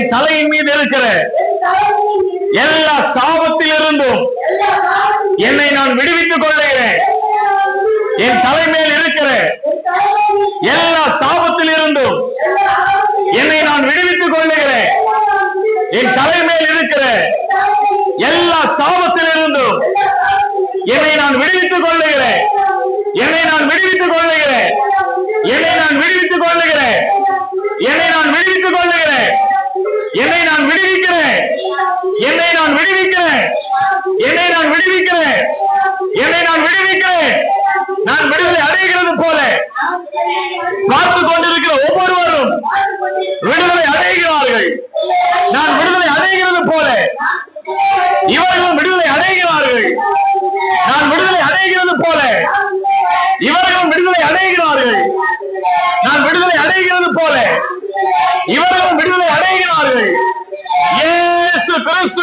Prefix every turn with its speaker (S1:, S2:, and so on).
S1: என் தலையின் மீது இருக்கிற எல்லா சாபத்தில் இருந்தும் என்னை நான் விடுவித்துக் கொள்ளுகிறேன். என் தலைமையில் இருக்கிற எல்லா சாபத்தில் இருந்தும் என்னை நான் விடுவித்துக் கொள்ளுகிறேன். என் தலைமையில் இருக்கிற எல்லா சாபத்தில் இருந்தும் என்னை நான் விடுவித்துக் கொள்ளுகிறேன். என்னை நான் விடுவித்துக் கொள்ளுகிறேன். என்னை நான் விடுவித்துக் கொள்ளுகிறேன். என்னை நான் விடுவித்துக் கொள்ளுகிறேன். என்னை நான் விடுவிக்கிறேன். என்னை நான் விடுவிக்கிறேன். என்னை நான் விடுவிக்கிறேன். என்னை நான் விடுவிக்கிறேன். நான் விடுதலை அடைகிறது போல பார்த்து கொண்டிருக்கிற ஒவ்வொருவரும் விடுதலை அடைகிறார்கள். நான் விடுதலை அடைகிறது போல இவர்களும் விடுதலை அடைகிறார்கள். நான் விடுதலை அடைகிறது போல இவர்களும் விடுதலை அடைகிறார்கள். நான் விடுதலை அடைகிறது போல இவர்களும் விடுதலை அடைகிறார்கள். இயேசு கிறிஸ்து